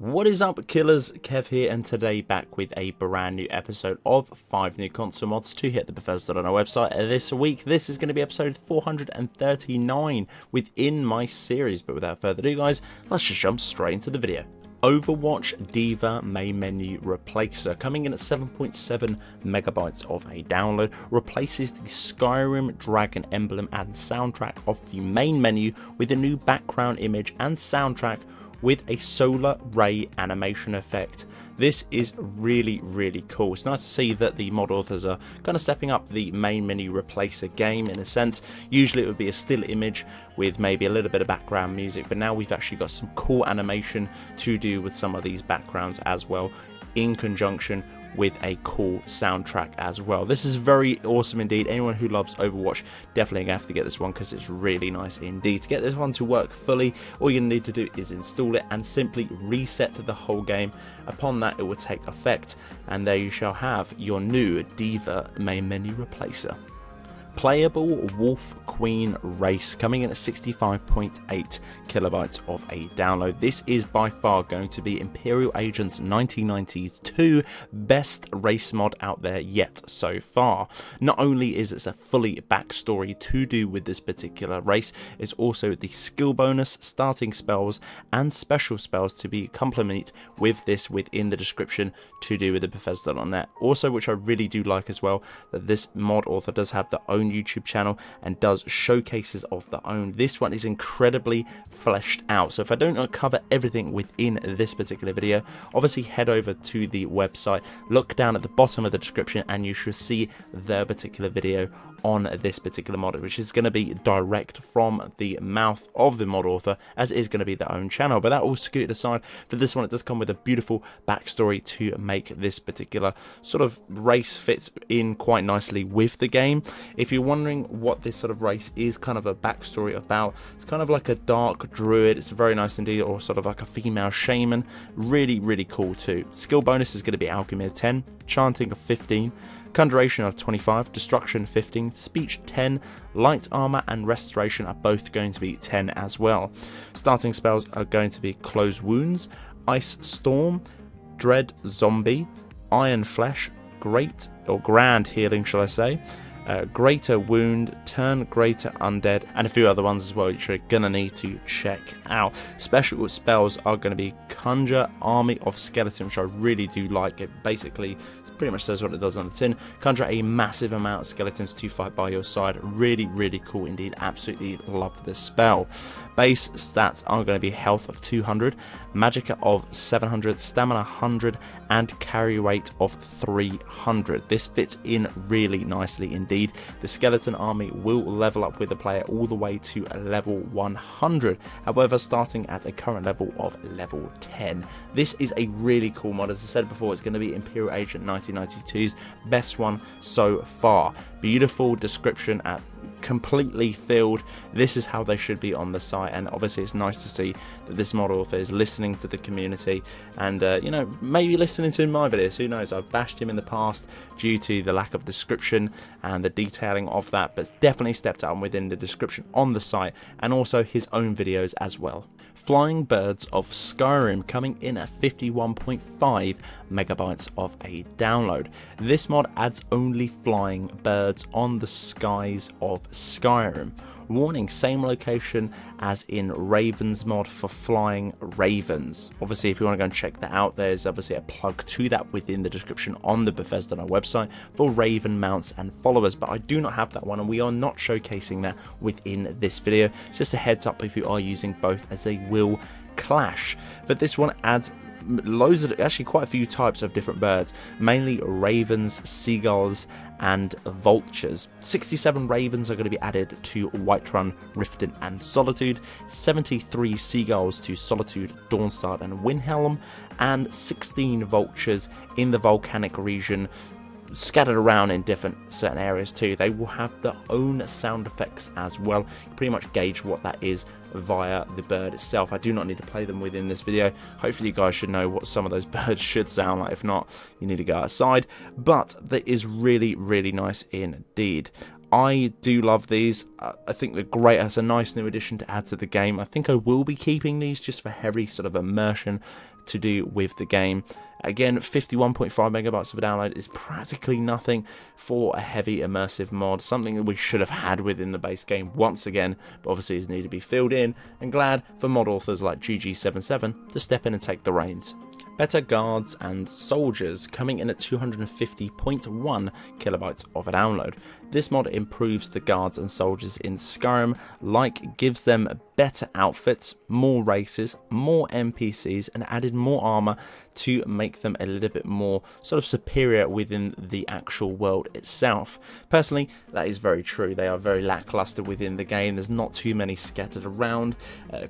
What is up, killers? Kev here, and today back with a brand new episode of 5 new console mods to hit the Bethesda on our website. This week, this is going to be episode 439 within my series. But without further ado, guys, let's just jump straight into the video. Overwatch Diva main menu replacer, coming in at 7.7 megabytes of a download, replaces the Skyrim dragon emblem and soundtrack of the main menu with a new background image and soundtrack with a solar ray animation effect. This is really cool. It's nice to see that the mod authors are kind of stepping up the main menu replacer game in a sense. Usually it would be a still image with maybe a little bit of background music, but now we've actually got some cool animation to do with some of these backgrounds as well, in conjunction with a cool soundtrack as well. This is very awesome indeed. Anyone who loves Overwatch definitely gonna have to get this one because it's really nice indeed. To get this one to work fully, all you need to do is install it and simply reset the whole game. Upon that, it will take effect, and there you shall have your new Diva main menu replacer. Playable Wolf Queen Race, coming in at 65.8 kilobytes of a download. This is by far going to be Imperial Agent's 1992 best race mod out there yet so far. Not only is it a fully backstory to do with this particular race, it's also the skill bonus, starting spells and special spells to be complemented with this within the description to do with the Bethesda.net. Also, which I really do like as well, that this mod author does have their own YouTube channel and does showcases of their own. This one is incredibly fleshed out, so if I don't cover everything within this particular video, obviously head over to the website, look down at the bottom of the description, and you should see their particular video on this particular mod, which is going to be direct from the mouth of the mod author, as it is going to be their own channel. But that all scooted aside, for this one it does come with a beautiful backstory to make this particular sort of race fits in quite nicely with the game. If you're wondering what this sort of race is kind of a backstory about, it's kind of like a dark druid. It's very nice indeed, or sort of like a female shaman. Really cool too. Skill bonus is going to be alchemy of 10, chanting of 15, conjuration of 25, destruction 15, speech 10, light armor and restoration are both going to be 10 as well. Starting spells are going to be close wounds, ice storm, dread zombie, iron flesh, great or grand healing shall I say, greater wound, turn greater undead, and a few other ones as well which you're gonna need to check out. Special spells are going to be conjure army of skeleton, which I really do like. It basically pretty much says what it does on the tin. Conjure a massive amount of skeletons to fight by your side. Really cool indeed. Absolutely love this spell. Base stats are going to be health of 200, magicka of 700, stamina 100, and carry weight of 300. This fits in really nicely indeed. The skeleton army will level up with the player all the way to level 100, however starting at a current level of level 10. This is a really cool mod. As I said before, it's going to be Imperial Agent 1992's best one so far. Beautiful description at completely filled. This is how they should be on the site, and obviously it's nice to see that this mod author is listening to the community and you know, maybe listening to my videos. Who knows, I've bashed him in the past due to the lack of description and the detailing of that, but it's definitely stepped up within the description on the site and also his own videos as well. Flying Birds of Skyrim, coming in at 51.5 megabytes of a download. This mod adds only flying birds on the skies of Skyrim. Warning, same location as in Raven's mod for flying ravens. Obviously, if you want to go and check that out, there's obviously a plug to that within the description on the Bethesda website for raven mounts and followers, but I do not have that one, and we are not showcasing that within this video. It's just a heads up if you are using both, as they will clash. But this one adds loads of, actually quite a few types of different birds, mainly ravens, seagulls and vultures. 67 ravens are going to be added to Whiterun, Riften and Solitude, 73 seagulls to Solitude, Dawnstar and Windhelm, and 16 vultures in the volcanic region, scattered around in different certain areas too. They will have their own sound effects as well. You can pretty much gauge what that is via the bird itself. I do not need to play them within this video. Hopefully you guys should know what some of those birds should sound like. If not, you need to go outside. But that is really nice indeed. I do love these. I think they're great. It's a nice new addition to add to the game. I think I will be keeping these just for heavy sort of immersion to do with the game. Again, 51.5 megabytes of a download is practically nothing for a heavy immersive mod, something that we should have had within the base game once again, but obviously is needed to be filled in, and glad for mod authors like GG77 to step in and take the reins. Better guards and soldiers, coming in at 250.1 kilobytes of a download. This mod improves the guards and soldiers in Skyrim, gives them better outfits, more races, more NPCs, and added more armor to make them a little bit more sort of superior within the actual world itself. Personally, that is very true. They are very lackluster within the game. There's not too many scattered around.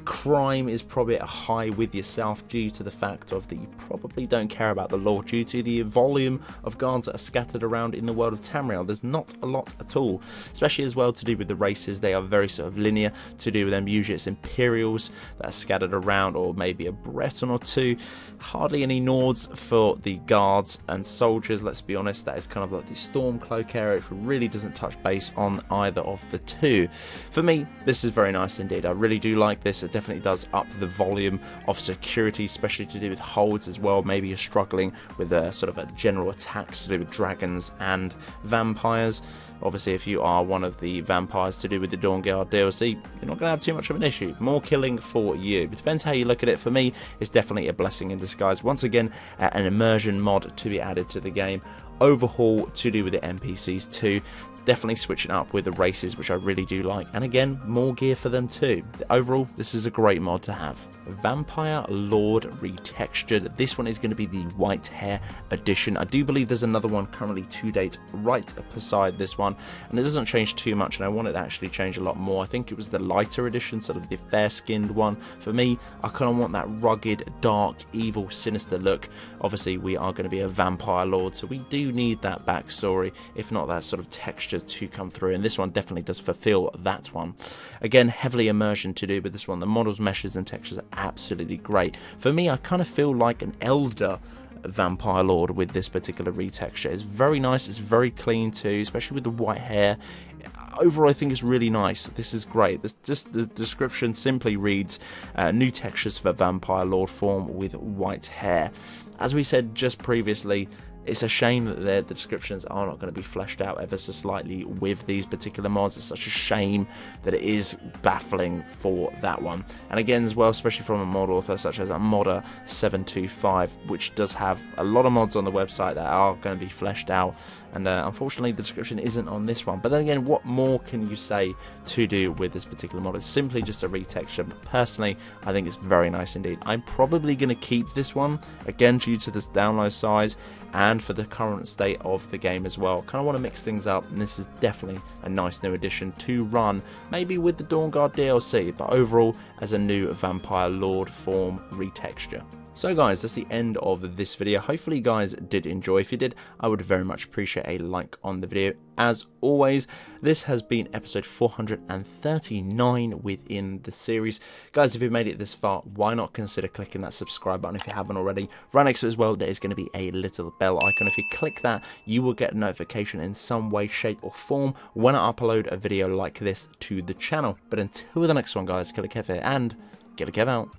Crime is probably at a high with yourself due to the fact of that you probably don't care about the lore due to the volume of guards that are scattered around in the world of Tamriel. There's not a lot at all, especially as well to do with the races. They are very sort of linear to do with them. Usually it's Imperials that are scattered around, or maybe a Breton or two. Hardly any Nords for the guards and soldiers. Let's be honest, that is kind of like the Stormcloak area. It really doesn't touch base on either of the two. For me, this is very nice indeed. I really do like this. It definitely does up the volume of security, especially to do with holds as well. Maybe you're struggling with a sort of a general attacks to do with dragons and vampires. Obviously, if you are one of the vampires to do with the Dawnguard DLC, you're not going to have too much of an issue. More killing for you. It depends how you look at it. For me, it's definitely a blessing in disguise. Once again, an immersion mod to be added to the game. Overhaul to do with the NPCs too. Definitely switching up with the races, which I really do like. And again, more gear for them too. Overall, this is a great mod to have. Vampire Lord Retextured. This one is going to be the white hair edition. I do believe there's another one currently to date right beside this one, and it doesn't change too much, and I want it to actually change a lot more. I think it was the lighter edition, sort of the fair-skinned one. For me, I kind of want that rugged, dark, evil, sinister look. Obviously, we are going to be a vampire lord, so we do need that backstory, if not that sort of texture to come through, and this one definitely does fulfill that one. Again, heavily immersion to do with this one. The models, meshes, and textures are absolutely great. For me, I kind of feel like an elder vampire lord with this particular retexture. It's very nice, it's very clean too, especially with the white hair. Overall, I think it's really nice. This is great. Just the description simply reads, new textures for vampire lord form with white hair. As we said just previously, it's a shame that the descriptions are not going to be fleshed out ever so slightly with these particular mods. It's such a shame that it is baffling for that one. And again, as well, especially from a mod author such as a modder 725, which does have a lot of mods on the website that are going to be fleshed out. And unfortunately, the description isn't on this one. But then again, what more can you say to do with this particular mod? It's simply just a retexture. But personally, I think it's very nice indeed. I'm probably going to keep this one, again, due to this download size and for the current state of the game as well. Kind of want to mix things up, and this is definitely a nice new addition to run, maybe with the Dawnguard DLC, but overall as a new Vampire Lord form retexture. So guys, that's the end of this video. Hopefully you guys did enjoy. If you did, I would very much appreciate a like on the video. As always, this has been episode 439 within the series. Guys, if you've made it this far, why not consider clicking that subscribe button if you haven't already. Right next to it as well, there is going to be a little bell icon. If you click that, you will get a notification in some way, shape or form when I upload a video like this to the channel. But until the next one guys, Killerkev here, and Killerkev out.